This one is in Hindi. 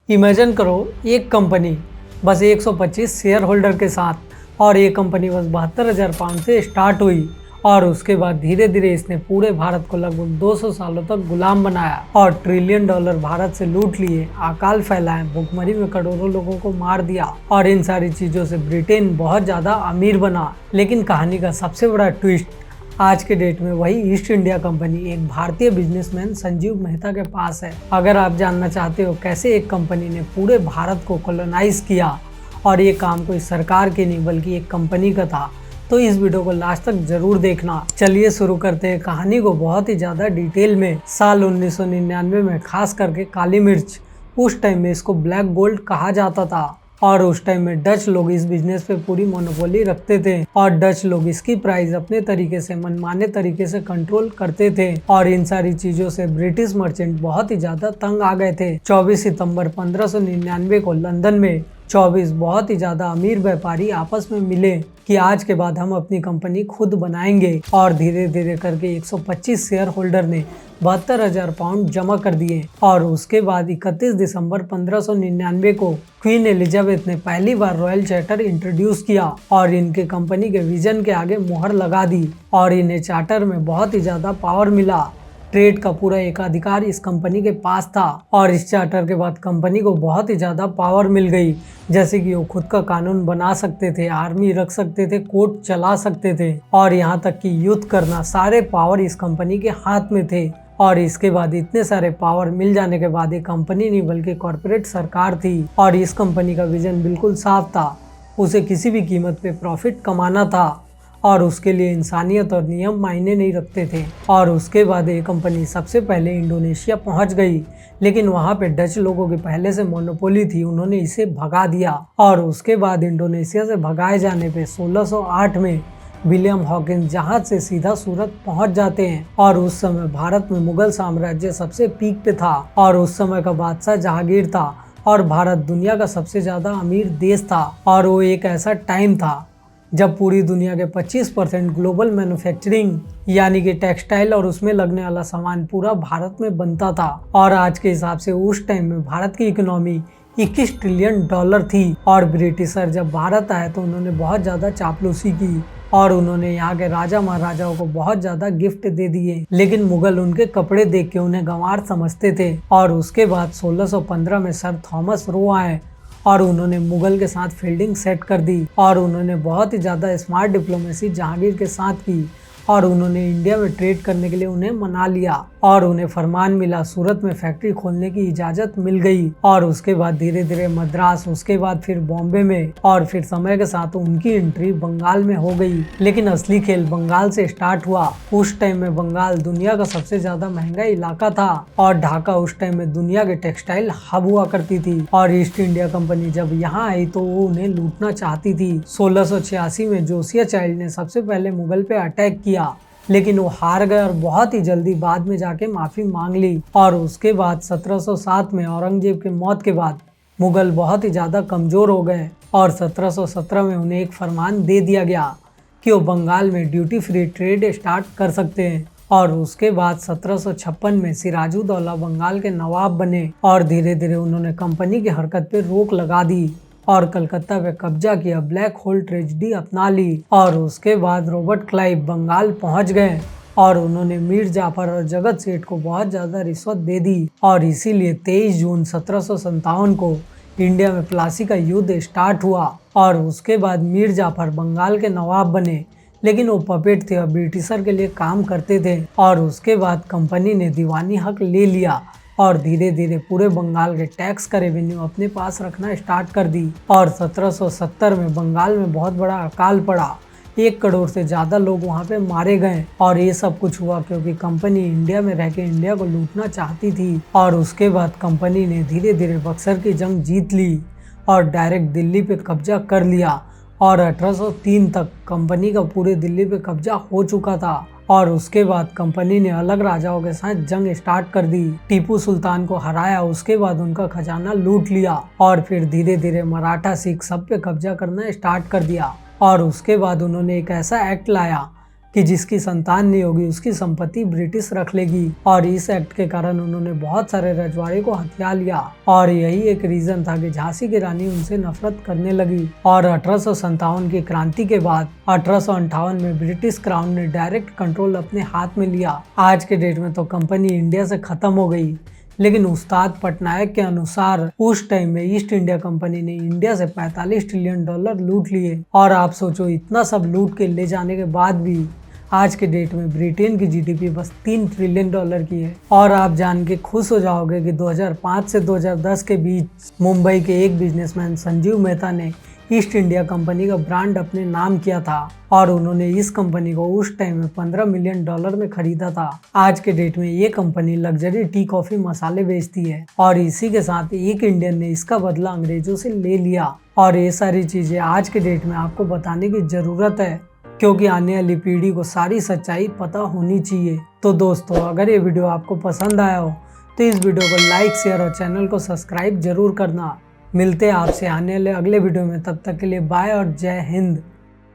इमेजिन करो एक कंपनी बस 125 शेयर होल्डर के साथ, और ये कंपनी बस 72,000 पाउंड से स्टार्ट हुई और उसके बाद धीरे धीरे इसने पूरे भारत को लगभग 200 सालों तक गुलाम बनाया और ट्रिलियन डॉलर भारत से लूट लिए, अकाल फैलाए, भुखमरी में करोड़ों लोगों को मार दिया और इन सारी चीजों से ब्रिटेन बहुत ज्यादा अमीर बना। लेकिन कहानी का सबसे बड़ा ट्विस्ट आज के डेट में वही ईस्ट इंडिया कंपनी एक भारतीय बिजनेसमैन संजीव मेहता के पास है। अगर आप जानना चाहते हो कैसे एक कंपनी ने पूरे भारत को कॉलोनाइज किया और ये काम कोई सरकार की नहीं बल्कि एक कंपनी का था, तो इस वीडियो को लास्ट तक जरूर देखना। चलिए शुरू करते हैं कहानी को बहुत ही ज्यादा डिटेल में। साल 1999 में खास करके काली मिर्च, उस टाइम में इसको ब्लैक गोल्ड कहा जाता था और उस टाइम में डच लोग इस बिजनेस पे पूरी मोनोपोली रखते थे और डच लोग इसकी प्राइस अपने तरीके से मनमाने तरीके से कंट्रोल करते थे और इन सारी चीजों से ब्रिटिश मर्चेंट बहुत ही ज्यादा तंग आ गए थे। 24 सितंबर 1599 को लंदन में 24 बहुत ही ज्यादा अमीर व्यापारी आपस में मिले कि आज के बाद हम अपनी कंपनी खुद बनाएंगे और धीरे धीरे करके 125 शेयर होल्डर ने 72,000 पाउंड जमा कर दिए और उसके बाद 31 दिसंबर 1599 को क्वीन एलिजाबेथ ने पहली बार रॉयल चार्टर इंट्रोड्यूस किया और इनके कंपनी के विजन के आगे मुहर लगा दी और इन्हें चार्टर में बहुत ही ज्यादा पावर मिला। ट्रेड का पूरा एकाधिकार इस कंपनी के पास था और इस चार्टर के बाद कंपनी को बहुत ही ज्यादा पावर मिल गई, जैसे कि वो खुद का कानून बना सकते थे, आर्मी रख सकते थे, कोर्ट चला सकते थे और यहाँ तक कि युद्ध करना, सारे पावर इस कंपनी के हाथ में थे। और इसके बाद इतने सारे पावर मिल जाने के बाद ये कंपनी नहीं बल्कि कॉर्पोरेट सरकार थी और इस कंपनी का विजन बिल्कुल साफ था, उसे किसी भी कीमत पे प्रॉफिट कमाना था और उसके लिए इंसानियत और नियम मायने नहीं रखते थे। और उसके बाद ये कंपनी सबसे पहले इंडोनेशिया पहुंच गई, लेकिन वहां पे डच लोगों की पहले से मोनोपोली थी, उन्होंने इसे भगा दिया और उसके बाद इंडोनेशिया से भगाए जाने पे 1608 में विलियम हॉकिंस जहाज से सीधा सूरत पहुंच जाते हैं और उस समय भारत में मुगल साम्राज्य सबसे पीक पे था और उस समय का बादशाह जहांगीर था और भारत दुनिया का सबसे ज्यादा अमीर देश था और वो एक ऐसा टाइम था जब पूरी दुनिया के 25% ग्लोबल मैन्युफैक्चरिंग यानी कि टेक्सटाइल और उसमें लगने वाला सामान पूरा भारत में बनता था और आज के हिसाब से उस टाइम में भारत की इकोनॉमी 21 ट्रिलियन डॉलर थी और ब्रिटिशर जब भारत आए तो उन्होंने बहुत ज्यादा चापलूसी की और उन्होंने यहाँ के राजा महाराजाओं को बहुत ज्यादा गिफ्ट दे दिए, लेकिन मुगल उनके कपड़े देख के उन्हें गंवार समझते थे। और उसके बाद 1615 में सर थॉमस रो आए और उन्होंने मुगल के साथ फील्डिंग सेट कर दी और उन्होंने बहुत ही ज़्यादा स्मार्ट डिप्लोमेसी जहांगीर के साथ की और उन्होंने इंडिया में ट्रेड करने के लिए उन्हें मना लिया और उन्हें फरमान मिला, सूरत में फैक्ट्री खोलने की इजाज़त मिल गई और उसके बाद धीरे धीरे मद्रास, उसके बाद फिर बॉम्बे में और फिर समय के साथ उनकी एंट्री बंगाल में हो गई। लेकिन असली खेल बंगाल से स्टार्ट हुआ। उस टाइम में बंगाल दुनिया का सबसे ज्यादा महंगा इलाका था और ढाका उस टाइम में दुनिया के टेक्सटाइल हब हुआ करती थी और ईस्ट इंडिया कंपनी जब यहाँ आई तो वो उन्हें लूटना चाहती थी। 1686 में जोसिया चाइल्ड ने सबसे पहले मुगल पे अटैक किया, लेकिन वो हार गए और बहुत ही जल्दी बाद में जाके माफी मांग ली और उसके बाद 1707 में औरंगजेब की मौत के बाद मुगल बहुत ही ज्यादा कमजोर हो गए और 1717 में उन्हें एक फरमान दे दिया गया कि वो बंगाल में ड्यूटी फ्री ट्रेड स्टार्ट कर सकते हैं और उसके बाद 1756 में सिराजुद्दौला बंगाल के नवाब बने और धीरे धीरे उन्होंने कंपनी की हरकत पे रोक लगा दी और कलकत्ता पे कब्जा किया, ब्लैक होल ट्रेजेडी अपना ली और उसके बाद रॉबर्ट क्लाइव बंगाल पहुंच गए और उन्होंने मीर जाफर और जगत सेठ को बहुत ज्यादा रिश्वत दे दी और इसीलिए 23 जून 1757 को इंडिया में प्लासी का युद्ध स्टार्ट हुआ और उसके बाद मीर जाफर बंगाल के नवाब बने, लेकिन वो पपेट थे और ब्रिटिशर के लिए काम करते थे और उसके बाद कंपनी ने दीवानी हक ले लिया और धीरे धीरे पूरे बंगाल के टैक्स का रेवेन्यू अपने पास रखना स्टार्ट कर दी और 1770 में बंगाल में बहुत बड़ा अकाल पड़ा, 1 करोड़ से ज़्यादा लोग वहाँ पे मारे गए और ये सब कुछ हुआ क्योंकि कंपनी इंडिया में रह के इंडिया को लूटना चाहती थी। और उसके बाद कंपनी ने धीरे धीरे बक्सर की जंग जीत ली और डायरेक्ट दिल्ली पे कब्जा कर लिया और 1803 तक कंपनी का पूरे दिल्ली पे कब्जा हो चुका था और उसके बाद कंपनी ने अलग राजाओं के साथ जंग स्टार्ट कर दी, टीपू सुल्तान को हराया, उसके बाद उनका खजाना लूट लिया और फिर धीरे धीरे मराठा सिख सब पे कब्जा करना स्टार्ट कर दिया और उसके बाद उन्होंने एक ऐसा एक्ट लाया कि जिसकी संतान नहीं होगी उसकी संपत्ति ब्रिटिश रख लेगी। और इस एक्ट के कारण उन्होंने बहुत सारे रजवाड़े को हथिया लिया और यही एक रीजन था कि झांसी की रानी उनसे नफरत करने लगी। और 1857 की क्रांति के बाद 1858 में ब्रिटिश क्राउन ने डायरेक्ट कंट्रोल अपने हाथ में लिया। आज के डेट में तो कंपनी इंडिया से खत्म हो गई, लेकिन उस्ताद पटनायक के अनुसार उस टाइम में ईस्ट इंडिया कंपनी ने इंडिया से 45 ट्रिलियन डॉलर लूट लिए। और आप सोचो, इतना सब लूट के ले जाने के बाद भी आज के डेट में ब्रिटेन की जीडीपी बस 3 ट्रिलियन डॉलर की है। और आप जान के खुश हो जाओगे कि 2005 से 2010 के बीच मुंबई के एक बिजनेसमैन संजीव मेहता ने ईस्ट इंडिया कंपनी का ब्रांड अपने नाम किया था और उन्होंने इस कंपनी को उस टाइम में 15 मिलियन डॉलर में खरीदा था। आज के डेट में ये कंपनी लग्जरी टी, कॉफी, मसाले बेचती है और इसी के साथ एक इंडियन ने इसका बदला अंग्रेजों से ले लिया। और ये सारी चीजें आज के डेट में आपको बताने की जरूरत है, क्योंकि आने वाली पीढ़ी को सारी सच्चाई पता होनी चाहिए। तो दोस्तों, अगर ये वीडियो आपको पसंद आया हो तो इस वीडियो को लाइक, शेयर और चैनल को सब्सक्राइब जरूर करना। मिलते हैं आपसे आने वाले अगले वीडियो में, तब तक के लिए बाय और जय हिंद।